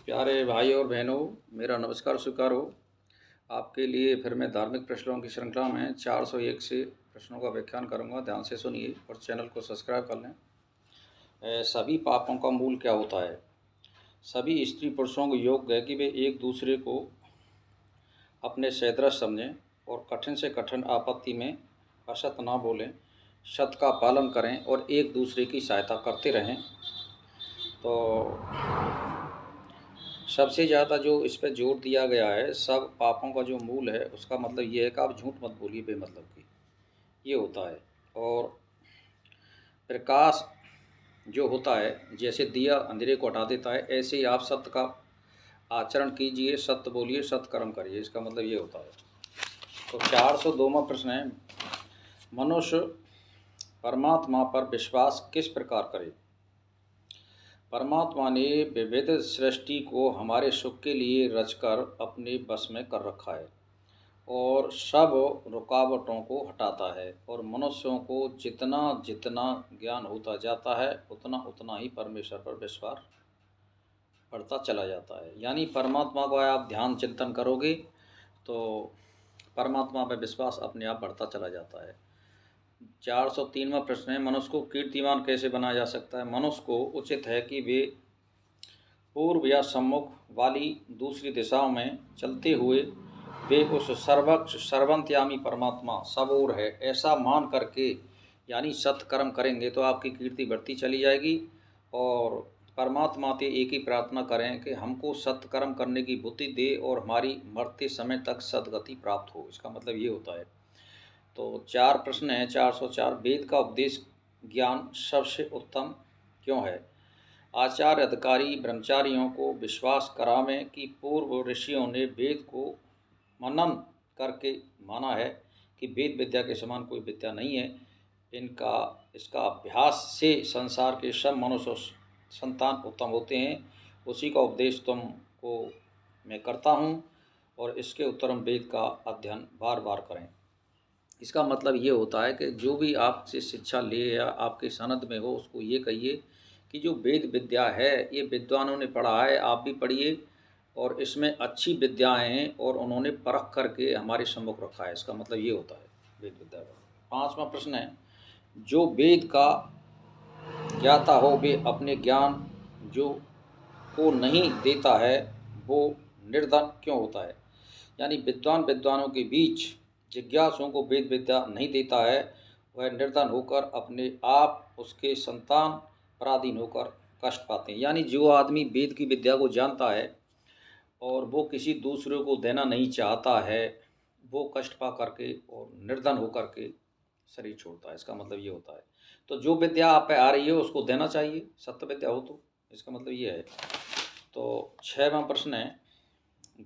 प्यारे भाई और बहनों, मेरा नमस्कार स्वीकार हो। आपके लिए फिर मैं धार्मिक प्रश्नों की श्रृंखला में 401 से प्रश्नों का व्याख्यान करूंगा। ध्यान से सुनिए और चैनल को सब्सक्राइब कर लें। सभी पापों का मूल क्या होता है? सभी स्त्री पुरुषों को योग है कि वे एक दूसरे को अपने सदृश समझें और कठिन से कठिन आपत्ति में असत ना बोलें, सत्य का पालन करें और एक दूसरे की सहायता करते रहें। तो सबसे ज़्यादा जो इस पे जोर दिया गया है, सब पापों का जो मूल है उसका मतलब ये है कि आप झूठ मत बोलिए बेमतलब की, ये होता है। और प्रकाश जो होता है, जैसे दिया अंधेरे को हटा देता है, ऐसे ही आप सत्य का आचरण कीजिए, सत्य बोलिए, सत्य कर्म करिए, इसका मतलब ये होता है। तो 402वां प्रश्न है, मनुष्य परमात्मा पर विश्वास किस प्रकार करे? परमात्मा ने विविध सृष्टि को हमारे सुख के लिए रचकर अपने बस में कर रखा है और सब रुकावटों को हटाता है, और मनुष्यों को जितना जितना ज्ञान होता जाता है उतना उतना ही परमेश्वर पर विश्वास बढ़ता चला जाता है। यानी परमात्मा को आप ध्यान चिंतन करोगे तो परमात्मा पर विश्वास अपने आप बढ़ता चला जाता है। 403वां प्रश्न है, मनुष्य को कीर्तिमान कैसे बनाया जा सकता है? मनुष्य को उचित है कि वे पूर्व या सम्मुख वाली दूसरी दिशाओं में चलते हुए वे उस सर्वक्ष सर्वंतयामी परमात्मा सब ओर है ऐसा मान करके यानी सत्कर्म करेंगे तो आपकी कीर्ति बढ़ती चली जाएगी। और परमात्मा से एक ही प्रार्थना करें कि हमको सत्कर्म करने की बुद्धि दे और हमारी मरते समय तक सद्गति प्राप्त हो, इसका मतलब ये होता है। तो 4 प्रश्न हैं। 404, वेद का उपदेश ज्ञान सबसे उत्तम क्यों है? आचार्य अधिकारी ब्रह्मचारियों को विश्वास करावें कि पूर्व ऋषियों ने वेद को मनन करके माना है कि वेद विद्या के समान कोई विद्या नहीं है। इसका अभ्यास से संसार के सब मनुष्य संतान उत्तम होते हैं। उसी का उपदेश तुमको मैं करता हूँ और इसके उत्तरम वेद का अध्ययन बार बार करें। इसका मतलब ये होता है कि जो भी आपसे शिक्षा ले या आपके सनद में हो उसको ये कहिए कि जो वेद विद्या है ये विद्वानों ने पढ़ा है, आप भी पढ़िए और इसमें अच्छी विद्याएं हैं और उन्होंने परख करके हमारे सम्मुख रखा है, इसका मतलब ये होता है वेद विद्या का। 5वां प्रश्न है, जो वेद का ज्ञाता हो वे अपने ज्ञान जो को नहीं देता है वो निर्धन क्यों होता है? यानी विद्वान विद्वानों के बीच जिज्ञासुओं को वेद विद्या नहीं देता है, वह निर्धन होकर अपने आप उसके संतान पराधीन होकर कष्ट पाते हैं। यानी जो आदमी वेद की विद्या को जानता है और वो किसी दूसरे को देना नहीं चाहता है, वो कष्ट पा करके और निर्धन होकर के शरीर छोड़ता है, इसका मतलब ये होता है। तो जो विद्या आप पे आ रही है उसको देना चाहिए, सत्य विद्या हो तो, इसका मतलब ये है। तो 6वां प्रश्न है,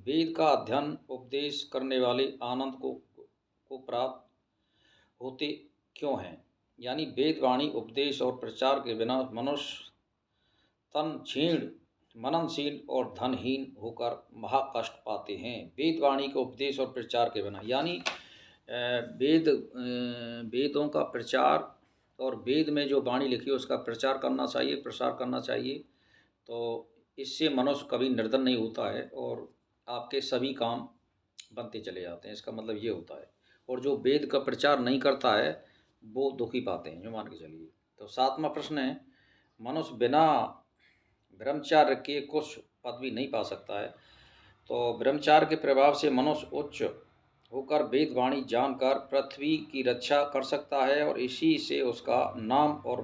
वेद का अध्ययन उपदेश करने वाले आनंद को प्राप्त होते क्यों हैं? यानी वेद वाणी उपदेश और प्रचार के बिना मनुष्य तन क्षीण मननशील और धनहीन होकर महाकष्ट पाते हैं। वेद वाणी के उपदेश और प्रचार के बिना यानी वेदों का प्रचार और वेद में जो वाणी लिखी है उसका प्रचार करना चाहिए, प्रसार करना चाहिए। तो इससे मनुष्य कभी निर्धन नहीं होता है और आपके सभी काम बनते चले जाते हैं, इसका मतलब ये होता है। और जो वेद का प्रचार नहीं करता है वो दुखी पाते हैं, जो मान के चलिए। तो 7वां प्रश्न है, मनुष्य बिना ब्रह्मचार्य के कुछ पदवी नहीं पा सकता है। तो ब्रह्मचार्य के प्रभाव से मनुष्य उच्च होकर वेद वाणी जानकर पृथ्वी की रक्षा कर सकता है और इसी से उसका नाम और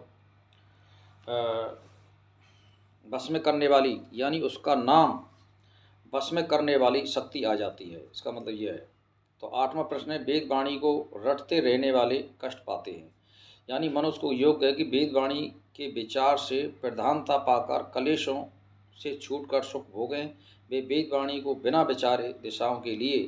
बस में करने वाली यानी उसका नाम बस में करने वाली शक्ति आ जाती है, इसका मतलब यह है। तो 8वां प्रश्न है, वेद वाणी को रटते रहने वाले कष्ट पाते हैं। यानी मनुष्य को योग्य है कि वेद वाणी के विचार से प्रधानता पाकर कलेशों से छूटकर सुख भोगें। वे वेद वाणी को बिना विचारे दिशाओं के लिए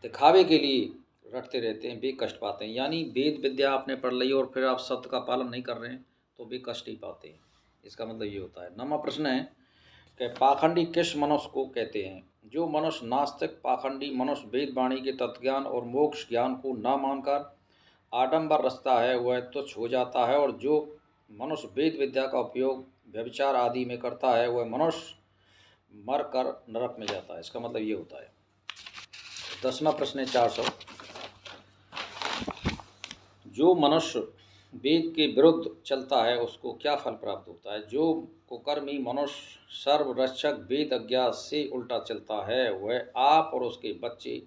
दिखावे के लिए रटते रहते हैं, वे कष्ट पाते हैं। यानी वेद विद्या आपने पढ़ ली और फिर आप सत्य का पालन नहीं कर रहे हैं तो वे कष्ट ही पाते हैं, इसका मतलब ये होता है। 9वां प्रश्न है कि पाखंडी किस मनुष्य को कहते हैं? जो मनुष्य नास्तिक पाखंडी मनुष्य वेद वाणी के तत्वज्ञान और मोक्ष ज्ञान को न मानकर आडंबर रचता है वह तुच्छ हो जाता है, और जो मनुष्य वेद विद्या का उपयोग व्यभिचार आदि में करता है वह मनुष्य मर कर नरक में जाता है। इसका मतलब ये होता है। 10वां प्रश्न है 400। जो मनुष्य वेद के विरुद्ध चलता है उसको क्या फल प्राप्त होता है? जो कुकर्मी मनुष्य सर्वरक्षक वेद अज्ञा से उल्टा चलता है वह आप और उसके बच्चे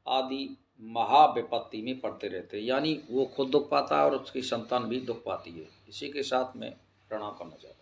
आदि महाविपत्ति में पड़ते रहते हैं। यानी वो खुद दुख पाता है और उसकी संतान भी दुख पाती है। इसी के साथ में प्रणाम करना चाहता हूँ।